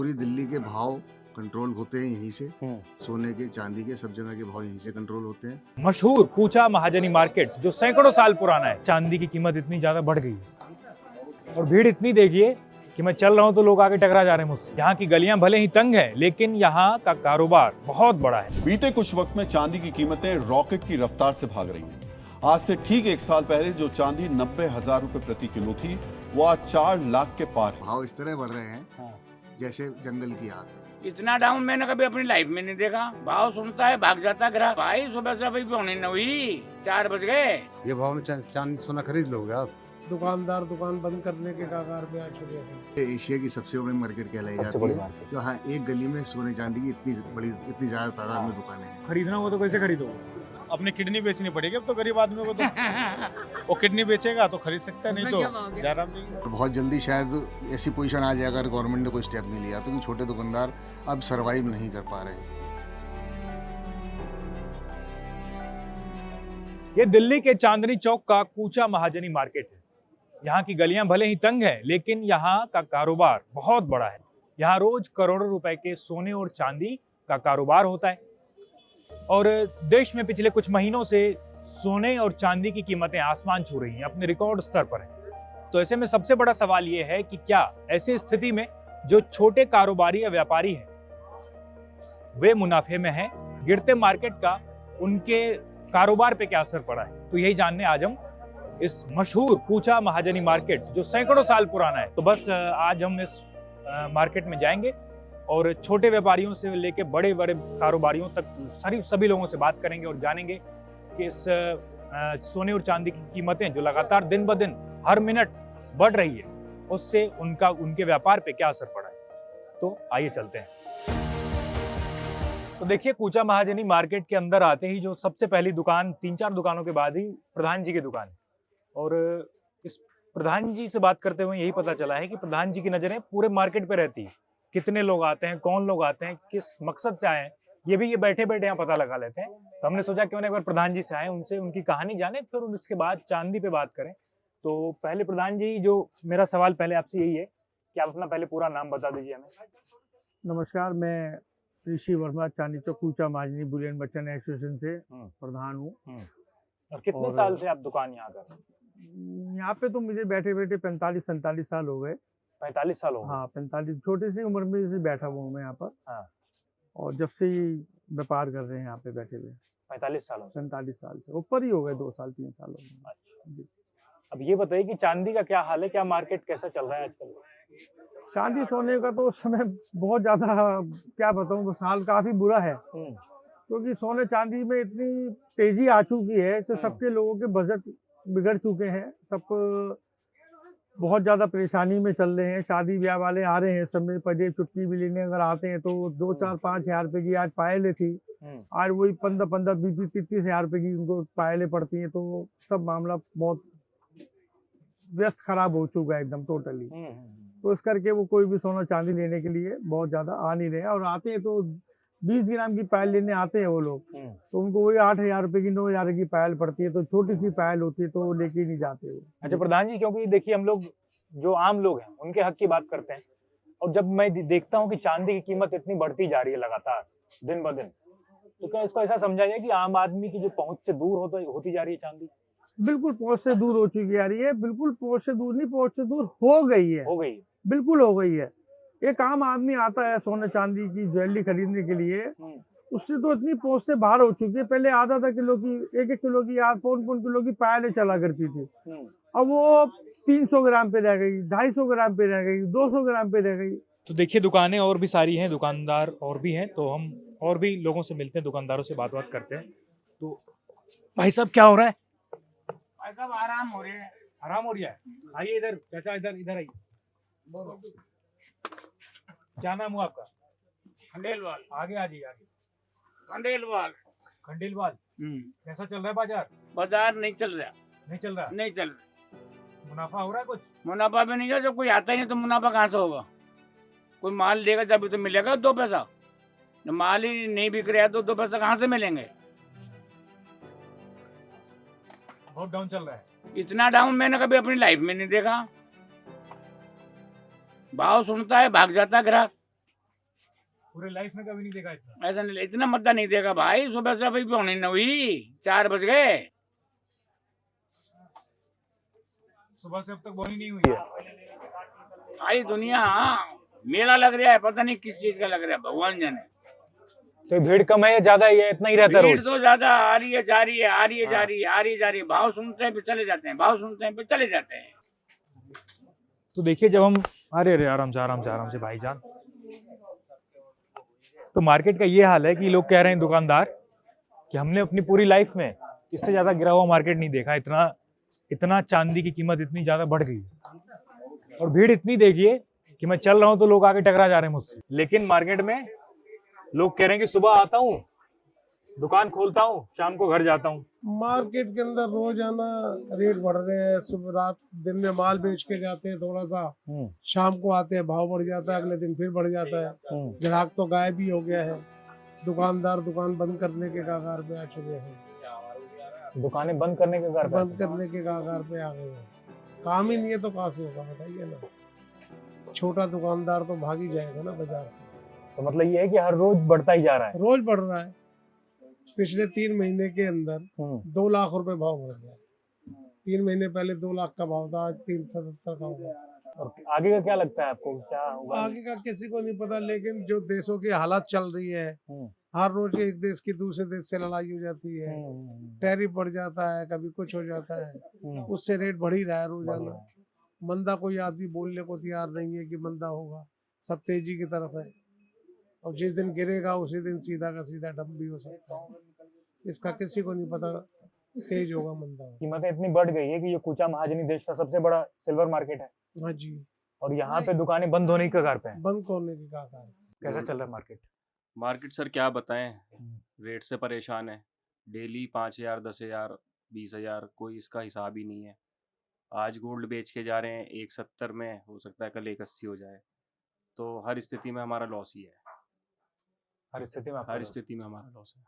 पूरी दिल्ली के भाव कंट्रोल होते हैं यहीं से। सोने के, चांदी के, सब जगह के भाव यहीं से कंट्रोल होते हैं। मशहूर कूचा महाजनी मार्केट जो सैकड़ों साल पुराना है, चांदी की कीमत इतनी ज्यादा बढ़ गई है और भीड़ इतनी देखिए कि मैं चल रहा हूं तो लोग आगे टकरा जा रहे हैं मुझसे। यहाँ की गलियां भले ही तंग है लेकिन यहाँ का कारोबार बहुत बड़ा है। बीते कुछ वक्त में चांदी की कीमतें रॉकेट की रफ्तार से भाग रही हैं। आज से ठीक एक साल पहले जो चांदी 90,000 रुपए प्रति किलो थी, वो आज 4 लाख के पार है। भाव इस तरह बढ़ रहे हैं जैसे जंगल की आग। इतना डाउन मैंने कभी अपनी लाइफ में नहीं देखा। भाव सुनता है भाग जाता ग्राहक। भाई सुबह से अभी पौने 9 हुई, 4 बज गए। ये भाव में चांदी सोना खरीद लोगे आप? दुकानदार दुकान बंद करने के कगार पे आ चुके हैं। ये एशिया की सबसे बड़ी मार्केट कहलाई जाती है। जो हाँ, एक गली में सोने चांदी की इतनी ज्यादा तादाद में दुकानें हैं। खरीदना हो तो कैसे खरीदोगे? अपनी किडनी बेचनी पड़ेगी अब तो गरीब आदमी को। तो वो किडनी बेचेगा तो खरीद सकता है, नहीं तो जयराम जी। और बहुत जल्दी शायद ऐसी पोजीशन आ जाए अगर गवर्नमेंट ने कोई स्टेप नहीं लिया तो कि छोटे दुकानदार अब सरवाइव नहीं कर पा रहे हैं। ये दिल्ली के चांदनी चौक का कूचा महाजनी मार्केट है। यहाँ की गलियां भले ही तंग है लेकिन यहाँ का कारोबार बहुत बड़ा है। यहाँ रोज करोड़ों रुपए के सोने और चांदी का कारोबार होता है और देश में पिछले कुछ महीनों से सोने और चांदी की कीमतें आसमान छू रही हैं, अपने रिकॉर्ड स्तर पर हैं। तो ऐसे में सबसे बड़ा सवाल ये है कि क्या ऐसी स्थिति में जो छोटे कारोबारी या व्यापारी हैं वे मुनाफे में हैं? गिरते मार्केट का उनके कारोबार पे क्या असर पड़ा है? तो यही जानने आज हम इस मशहूर कूचा महाजनी मार्केट जो सैकड़ों साल पुराना है, तो बस आज हम इस मार्केट में जाएंगे और छोटे व्यापारियों से लेके बड़े बड़े कारोबारियों तक सभी लोगों से बात करेंगे और जानेंगे कि इस सोने और चांदी की कीमतें जो लगातार दिन ब दिन हर मिनट बढ़ रही है उससे उनके व्यापार पे क्या असर पड़ा है। तो आइए चलते हैं। तो देखिए, कूचा महाजनी मार्केट के अंदर आते ही जो सबसे पहली दुकान 3-4 दुकानों के बाद ही प्रधान जी की दुकान है और इस प्रधान जी से बात करते हुए यही पता चला है कि प्रधान जी की नजरें पूरे मार्केट पे रहती है। कितने लोग आते हैं, कौन लोग आते हैं, किस मकसद से आए हैं, ये भी ये बैठे बैठे यहाँ पता लगा लेते हैं। तो हमने सोचा क्यों ना एक बार प्रधान जी से आए, उनसे उनकी कहानी जाने, फिर उसके बाद चांदी पे बात करें। तो पहले प्रधान जी, जो मेरा सवाल पहले आपसे यही है कि आप अपना पहले पूरा नाम बता दीजिए हमें। नमस्कार, मैं ऋषि वर्मा चांदी चौक कूचा महाजनी बुलियन मर्चेंट एसोसिएशन से प्रधान हूँ। और कितने साल से आप दुकान यहाँ कर? यहाँ पे तो मुझे बैठे बैठे 45-47 साल हो गए। 45 साल हो गए? हाँ, 45। छोटी सी उम्र में से बैठा हुआ हूँ मैं यहाँ पर। हाँ। और जब से ही व्यापार कर रहे हैं यहाँ पे बैठे हुए 45 साल हो गए? 45 साल से ऊपर ही हो गए, 2 साल 3 साल हो गए। अच्छा जी। अब ये बताइए कि चांदी का क्या हाल है, क्या मार्केट कैसा चल रहा है आजकल? चांदी सोने का तो उस समय बहुत ज्यादा, क्या बताऊँ, साल काफी बुरा है क्योंकि सोने चांदी में इतनी तेजी आ चुकी है तो सबके लोगों के बजट बिगड़ चुके हैं। सब बहुत ज्यादा परेशानी में चल रहे हैं। शादी ब्याह वाले आ रहे हैं, सब में पजेब चुटकी भी लेने अगर आते हैं तो 2-4-5 हज़ार रुपए की आज पायलें थी, आज वही 15-15, 20-20, 30 हज़ार रुपए की उनको पायलें पड़ती हैं। तो सब मामला बहुत व्यस्त खराब हो चुका है एकदम टोटली। तो इस करके वो कोई भी सोना चांदी लेने के लिए बहुत ज्यादा आ नहीं रहे हैं और आते हैं तो 20 ग्राम की पायल लेने आते हैं वो लोग, तो उनको वही 8,000 रुपए की 9,000 की पायल पड़ती है। तो छोटी सी पायल होती है तो वो लेके नहीं जाते वो। अच्छा प्रधान जी, क्योंकि देखिए हम लोग जो आम लोग हैं उनके हक की बात करते हैं और जब मैं देखता हूँ कि चांदी की कीमत इतनी बढ़ती जा रही है लगातार दिन ब दिन, तो क्या इसको ऐसा समझा जाए कि आम आदमी की जो पहुंच से दूर होती जा रही है चांदी? बिल्कुल पहुंच से दूर हो चुकी आ रही है। बिल्कुल पहुंच से दूर नहीं, पहुंच से दूर हो गई है। हो गई? बिल्कुल हो गई है। एक आम आदमी आता है सोने चांदी की ज्वेलरी खरीदने के लिए, उससे तो इतनी पहुंच से बाहर हो चुकी है। पहले आधा किलो की, 1-1 किलो की, 1.5 किलो की पायलें चला करती थी, अब वो 300 ग्राम पे रह गई, 250 ग्राम पे रह गई, 200 ग्राम पे रह गई। तो देखिए दुकानें और भी सारी हैं, दुकानदार और भी हैं, तो हम और भी लोगों से मिलते हैं, दुकानदारों से बात करते हैं। तो भाई साहब क्या हो रहा है? भाई साहब आराम हो रहे हैं। आराम हो रहा है? आइए इधर चाचा, इधर आइए। क्या नाम हुआ आपका? खंडेलवाल। आगे आ जाइए, आगे। खंडेलवाल। खंडेलवाल। कैसा चल रहा है बाजार? बाजार नहीं चल रहा। नहीं चल रहा? नहीं चल रहा। मुनाफा हो रहा है कुछ? मुनाफा भी नहीं है, जब कोई आता ही नहीं तो मुनाफा कहाँ से होगा? कोई माल लेगा जब तो मिलेगा 2 पैसा। जब माल ही नहीं बिक रहा है तो 2 पैसा कहाँ से मिलेंगे? बहुत डाउन चल रहा है। इतना डाउन मैंने कभी अपनी लाइफ में नहीं देखा। भाव सुनता है भाग जाता ग्राहक। पूरे लाइफ में कभी नहीं देखा इतना। ऐसा नहीं, इतना मद्दा नहीं देखा भाई। सुबह से अभी पौने 9 हुई, 4 बज गए। सुबह से अब तक बोनी नहीं हुई है। सारी दुनिया मेला लग रहा है, पता नहीं किस चीज का लग रहा है, भगवान जाने। तो भीड़ कम है या ज्यादा है या इतना ही रहता है भीड़ रोज? तो ज्यादा आ रही है, जा रही है, आ रही है, जा रही है, आ रही है, जा रही है। भाव सुनते हैं फिर चले जाते हैं, भाव सुनते हैं फिर चले जाते हैं। तो देखिए जब हम अरे आराम से आराम से आराम से भाईजान। तो मार्केट का ये हाल है कि लोग कह रहे हैं दुकानदार कि हमने अपनी पूरी लाइफ में इससे ज्यादा गिरा हुआ मार्केट नहीं देखा। इतना चांदी की कीमत इतनी ज्यादा बढ़ गई है और भीड़ इतनी देखिए कि मैं चल रहा हूं तो लोग आगे टकरा जा रहे हैं मुझसे। लेकिन मार्केट में लोग कह रहे हैं कि सुबह आता हूँ, दुकान खोलता हूँ, शाम को घर जाता हूँ। मार्केट के अंदर रोजाना रेट बढ़ रहे हैं। सुबह रात दिन में माल बेच के जाते हैं थोड़ा सा, शाम को आते हैं भाव बढ़ जाता है, अगले दिन फिर बढ़ जाता है। ग्राहक तो गायब ही हो गया है। दुकानदार दुकान बंद करने के कगार पे आ चुके हैं। दुकानें बंद करने के कगार पे आ गए हैं। काम ही नहीं है तो कहाँ से होगा बताइए ना। छोटा दुकानदार तो भाग ही जाएगा ना बाजार से। तो मतलब ये है कि हर रोज बढ़ता ही जा रहा है। रोज बढ़ रहा है। पिछले 3 महीने के अंदर 2 लाख रुपए भाव बढ़ गया। 3 महीने पहले 2 लाख का भाव था, आज 377 का होगा। और आगे का क्या लगता है आपको, क्या होगा? आगे का किसी को नहीं पता, लेकिन जो देशों की हालत चल रही है, हर रोज एक देश की दूसरे देश से लड़ाई हो जाती है, टैरिफ बढ़ जाता है, कभी कुछ हो जाता है, उससे रेट बढ़ ही रहा है रोजाना। मंदा कोई आदमी बोलने को तैयार नहीं है कि मंदा होगा, सब तेजी की तरफ है। और जिस दिन गिरेगा उसी दिन सीधा का सीधा डंप भी हो सकता है। इसका किसी को नहीं पता, तेज होगा मंदा होगा। कीमतें इतनी बढ़ गई है कि ये कूचा महाजनी देश का सबसे बड़ा सिल्वर मार्केट है। हाँ जी। और यहाँ पे दुकानें बंद होने की कगार पे हैं। बंद होने की कगार। कैसा चल रहा है मार्केट? मार्केट सर क्या बताएं, रेट से परेशान है। डेली 5,000, 10,000, 20,000, कोई इसका हिसाब ही नहीं है। आज गोल्ड बेच के जा रहे हैं 170 में, हो सकता है कल 180 हो जाए। तो हर स्थिति में हमारा लॉस ही है। हर स्थिति में हमारा लॉस है।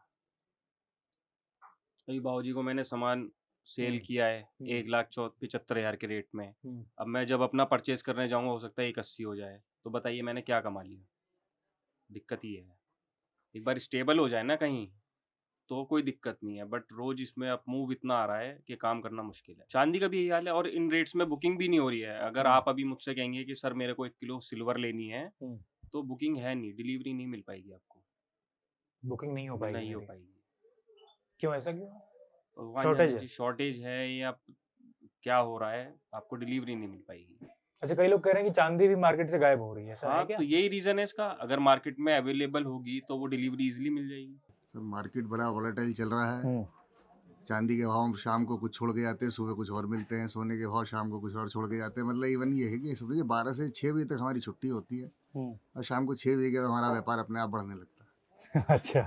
अभी बाबूजी को मैंने सामान सेल किया है 1,75,000 के रेट में। अब मैं जब अपना परचेज करने जाऊंगा हो सकता है 180 हो जाए। तो बताइए मैंने क्या कमा लिया? दिक्कत ही है। एक बार स्टेबल हो जाए ना कहीं तो कोई दिक्कत नहीं है, बट रोज इसमें अब मूव इतना आ रहा है कि काम करना मुश्किल है। चांदी का भी यही हाल है और इन रेट्स में बुकिंग भी नहीं हो रही है। अगर आप अभी मुझसे कहेंगे कि सर मेरे को 1 किलो सिल्वर लेनी है तो बुकिंग है नहीं, डिलीवरी नहीं मिल पाएगी आपको। बुकिंग नहीं हो पाएगी। क्यों, ऐसा क्यों? शॉर्टेज है या क्या हो रहा है, आपको डिलीवरी नहीं मिल पाएगी। अच्छा, कई लोग कह रहे हैं कि चांदी भी मार्केट से गायब हो रही है, ऐसा है क्या? तो यही रीजन है इसका। अगर मार्केट में अवेलेबल होगी तो वो डिलीवरी इजीली मिल जाएगी। सर मार्केट बड़ा वोलेटाइल चल रहा है। चांदी के भाव शाम को कुछ छोड़ के जाते हैं, सुबह कुछ और मिलते हैं। सोने के भाव शाम को कुछ और छोड़ के जाते हैं। मतलब इवन ये है कि समझिए 12 से 6 बजे तक हमारी छुट्टी होती है और शाम को 6 बजे के बाद हमारा व्यापार अपने आप बढ़ने लगता है। अच्छा।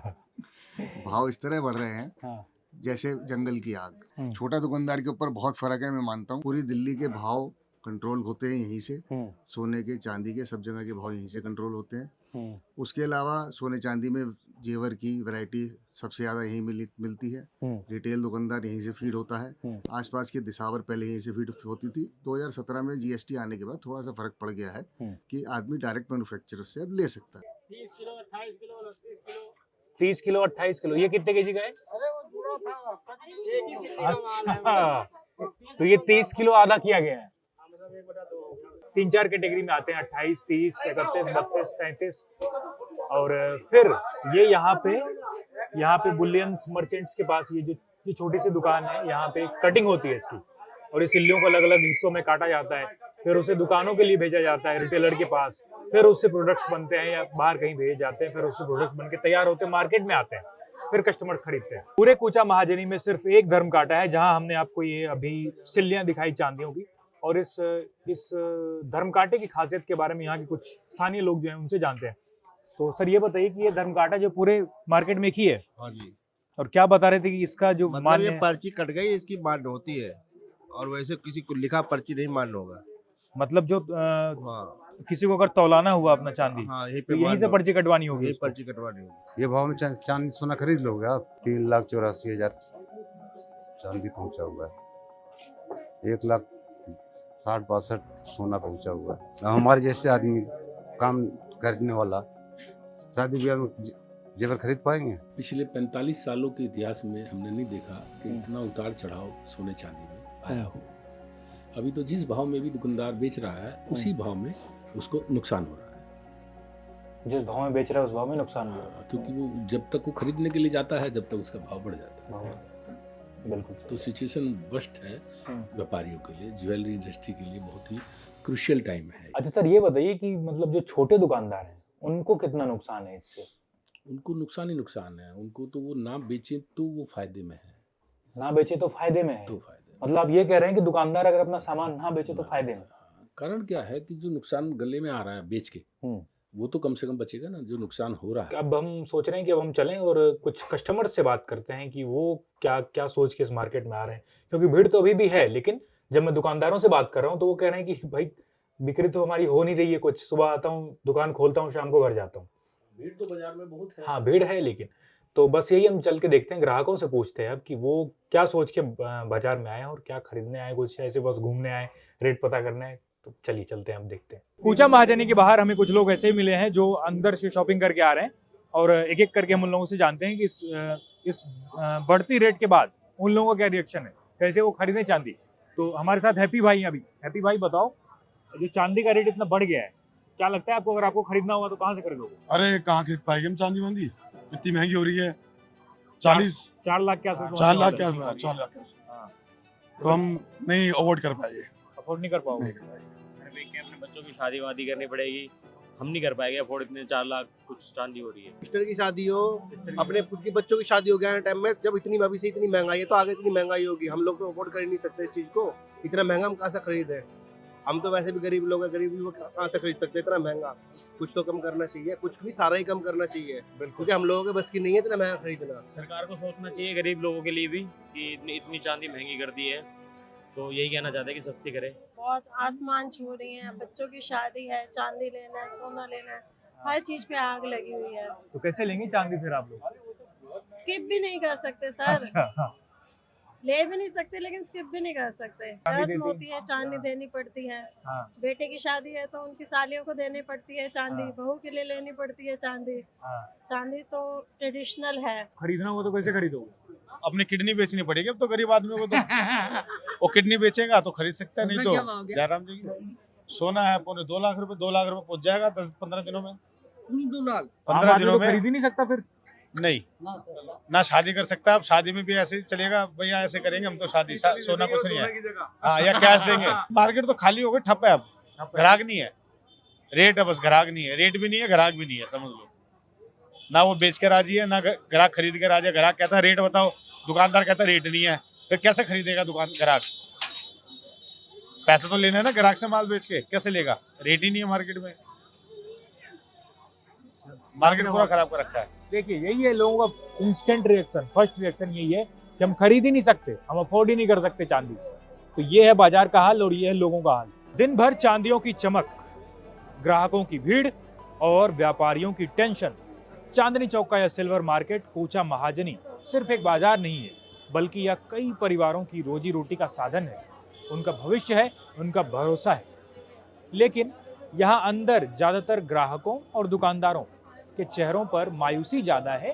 भाव इस तरह बढ़ रहे हैं जैसे जंगल की आग। छोटा दुकानदार के ऊपर बहुत फर्क है, मैं मानता हूँ। पूरी दिल्ली के भाव कंट्रोल होते हैं यहीं से। सोने के, चांदी के, सब जगह के भाव यहीं से कंट्रोल होते हैं। उसके अलावा सोने चांदी में जेवर की वैरायटी सबसे ज़्यादा यहीं मिलती है। रिटेल दुकानदार यहीं से फीड होता है। आसपास के दिसावर पहले यहीं से फीड होती थी। 2017 में जीएसटी आने के बाद थोड़ा सा फर्क पड़ गया है कि आदमी डायरेक्ट मैन्युफैक्चरर से अब ले सकता है। 30 kilo, 28 kilo, 29 kilo, 30 kilo, 28 kilo, ये कितने केजी का है? अरे वो जुड़ा था। अच्छा, तो ये 30 किलो आधा किया गया है। 3-4 कैटेगरी में आते हैं, 28, 30, 31, 32, 33। और फिर ये यहाँ पे बुलियंस मर्चेंट्स के पास ये छोटी सी दुकान है। यहाँ पे कटिंग होती है इसकी और इस सिल्लियों को अलग अलग हिस्सों में काटा जाता है, फिर उसे दुकानों के लिए भेजा जाता है रिटेलर के पास, फिर उससे प्रोडक्ट्स बनते हैं या बाहर कहीं भेजे जाते हैं, फिर उससे प्रोडक्ट्स बनके तैयार होते हैं, मार्केट में आते हैं, फिर कस्टमर्स खरीदते हैं। पूरे कूचा महाजनी में सिर्फ एक धर्म काटा है जहां हमने आपको ये अभी सिल्लियां दिखाई चांदियों की। और इस धर्म कांटे की खासियत के बारे में यहाँ के कुछ स्थानीय लोग जो हैं उनसे जानते हैं। तो सर ये बताइए कि ये धर्म कांटा जो पूरे मार्केट में ही है। हाँ जी। और क्या बता रहे थे कि इसका जो मतलब ये पर्ची कट गई, इसकी मान्य होती है और वैसे किसी को लिखा पर्ची नहीं मान्य होगा। मतलब जो किसी को अगर तौलाना हुआ अपना चांदी, हाँ, तो यहीं से पर्ची कटवानी होगी। यही पर्ची कटवानी होगी। ये भाव में चांदी सोना खरीद लोगे आप? 3,84,000 चांदी पहुंचा हुआ है। 1,60,62 सोना पहुंचा हुआ है। हमारे जैसे आदमी काम करने वाला शादी ब्याह में जेवर खरीद पाएंगे? पिछले 45 सालों के इतिहास में हमने नहीं देखा कि इतना उतार चढ़ाव सोने चांदी में आया हो। अभी तो जिस भाव में भी दुकानदार बेच रहा है उसी भाव में उसको नुकसान हो रहा है। जिस भाव में बेच रहा है उस भाव में नुकसान हो रहा है, क्योंकि वो जब तक वो खरीदने के लिए जाता है जब तक उसका भाव बढ़ जाता है। बिल्कुल। तो सिचुएशन वर्स्ट है व्यापारियों के लिए, ज्वेलरी इंडस्ट्री के लिए बहुत ही क्रूशियल टाइम है। अच्छा सर, ये बताइए कि मतलब जो छोटे दुकानदार हैं उनको कितना नुकसान है इससे? उनको नुकसान ही नुकसान है। उनको तो वो ना बेचे तो वो फायदे में है, ना बेचे तो फायदे में है। तो फायदे मतलब आप ये कह रहे हैं कि दुकानदार अगर अपना सामान ना बेचे तो फायदे में। कारण क्या है कि जो नुकसान गले में आ रहा है बेच के वो तो कम से कम बचेगा ना, जो नुकसान हो रहा है। अब हम सोच रहे हैं कि अब हम चलें और कुछ कस्टमर से बात करते हैं कि वो क्या क्या सोच के इस मार्केट में आ रहे हैं, क्योंकि भीड़ तो अभी भी है। लेकिन जब मैं दुकानदारों से बात कर रहा हूँ तो वो कह रहे हैं कि भाई बिक्री तो हमारी हो नहीं रही है कुछ। सुबह आता हूँ, दुकान खोलता हूँ, शाम को घर जाता हूँ। भीड़ तो बाजार में बहुत है। हाँ भीड़ है, लेकिन तो बस यही हम चल के देखते हैं, ग्राहकों से पूछते हैं अब कि वो क्या सोच के बाजार में आए और क्या खरीदने आए। कुछ ऐसे बस घूमने आए, रेट पता करने आए। तो चलिए चलते हैं, हम देखते हैं। कूचा महाजनी के बाहर हमें कुछ लोग ऐसे ही मिले हैं जो अंदर से शॉपिंग करके आ रहे हैं, और एक एक करके हम उन लोगों से जानते हैं कि इस बढ़ती रेट के बाद उन लोगों का क्या रिएक्शन है, कैसे वो खरीदें चांदी। तो हमारे साथ हैप्पी भाई हैं अभी। हैप्पी भाई बताओ, जो चांदी का रेट इतना बढ़ गया है, क्या लगता है आपको? अगर आपको खरीदना होगा तो कहाँ से खरीदोगे? अरे कहाँ खरीद पाएंगे हम चांदी वांदी, इतनी महंगी हो रही है। 4 लाख के आसपास। 4 लाख के आसपास, 4 लाख के आसपास। तो हम नहीं अफोर्ड कर पाएंगे। अफोर्ड नहीं कर पाओगे? अपने बच्चों की शादी वादी करनी पड़ेगी, हम नहीं कर पाएंगे अफोर्ड। इतने 4 लाख कुछ चांदी हो रही है। सिस्टर की शादी हो, अपने खुद के बच्चों की शादी हो गया टाइम में, जब इतनी अभी से इतनी महंगाई है तो आगे इतनी महंगाई होगी। हम लोग तो अफोर्ड कर ही नहीं सकते इस चीज को। इतना महंगा हम कहाँ से खरीदें? हम तो वैसे भी गरीब लोग हैं, गरीब लोग कहाँ से खरीद सकते हैं इतना महंगा? कुछ तो कम करना चाहिए, कुछ नहीं सारा ही कम करना चाहिए, क्योंकि हम लोगों के बस की नहीं है इतना महंगा खरीदना। सरकार को सोचना चाहिए गरीब लोगों के लिए भी कि इतनी चांदी महंगी कर दी है, तो यही कहना चाहते हैं कि सस्ती करे। बहुत आसमान छू रही है, बच्चों की शादी है, चांदी लेना है, सोना लेना है, हर चीज पे आग लगी हुई है। तो कैसे लेंगे चांदी फिर आप लोग? स्किप भी नहीं कर सकते सर। अच्छा, ले भी नहीं सकते लेकिन स्किप भी नहीं कर सकते। रस्म होती है, चांदी देनी पड़ती है। बेटे की शादी है तो उनकी सालियों को देनी पड़ती है चांदी, बहू के लिए लेनी पड़ती है चांदी। चांदी तो ट्रेडिशनल है। खरीदना हो तो कैसे खरीदोगे? अपनी किडनी बेचनी पड़ेगी अब तो गरीब आदमी को। तो वो किडनी बेचेगा तो खरीद सकता है, नहीं तो जयराम जी सोना है 2 लाख रुपए, 2 लाख रुपए पहुंच जाएगा 10-15 दिनों में। 15 दिनों में खरीद ही नहीं सकता फिर। नहीं ना शादी कर सकता। अब शादी में भी ऐसे ही चलेगा, भैया ऐसे करेंगे हम तो शादी, सोना कुछ नहीं है। हाँ, या कैश देंगे। मार्केट तो खाली हो गई, ठप है। अब ग्राहक नहीं है, रेट है बस, ग्राहक नहीं है। रेट भी नहीं है, ग्राहक भी नहीं है, समझ लो। ना वो बेच के राजी है, ना ग्राहक खरीद के राजी है। ग्राहक कहता है रेट बताओ, दुकानदार कहता है रेट नहीं है, फिर कैसे खरीदेगा ग्राहक? पैसा तो लेना है ना ग्राहक से, माल बेच के कैसे लेगा? रेट ही नहीं है मार्केट में। मार्केट पूरा खराब कर रखा है। देखिए, यही है लोगों का इंस्टेंट रिएक्शन। फर्स्ट रिएक्शन यही है कि हम खरीद ही नहीं सकते, हम अफोर्ड ही नहीं कर सकते चांदी। तो ये है बाजार का हाल और ये है लोगों का हाल। दिन भर चांदियों की चमक, ग्राहकों की भीड़ और व्यापारियों की टेंशन। चांदनी चौक का यह सिल्वर मार्केट कूचा महाजनी सिर्फ एक बाजार नहीं है, बल्कि यह कई परिवारों की रोजी रोटी का साधन है, उनका भविष्य है, उनका भरोसा है। लेकिन यहाँ अंदर ज्यादातर ग्राहकों और दुकानदारों के चेहरों पर मायूसी ज़्यादा है,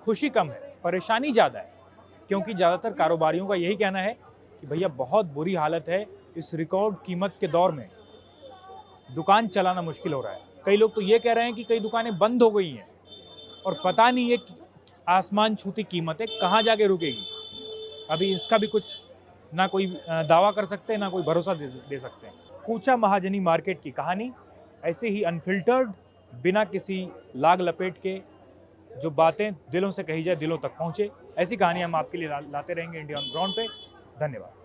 खुशी कम है, परेशानी ज़्यादा है। क्योंकि ज़्यादातर कारोबारियों का यही कहना है कि भैया बहुत बुरी हालत है, इस रिकॉर्ड कीमत के दौर में दुकान चलाना मुश्किल हो रहा है। कई लोग तो ये कह रहे हैं कि कई दुकानें बंद हो गई हैं और पता नहीं है कि आसमान छूती कीमतें कहाँ जाके रुकेगी। अभी इसका भी कुछ ना कोई दावा कर सकते हैं, ना कोई भरोसा दे सकते हैं। कूचा महाजनी मार्केट की कहानी ऐसे ही अनफिल्टर्ड, बिना किसी लाग लपेट के, जो बातें दिलों से कही जाए दिलों तक पहुँचे, ऐसी कहानी हम आपके लिए लाते रहेंगे इंडिया ऑन ग्राउंड पे। धन्यवाद।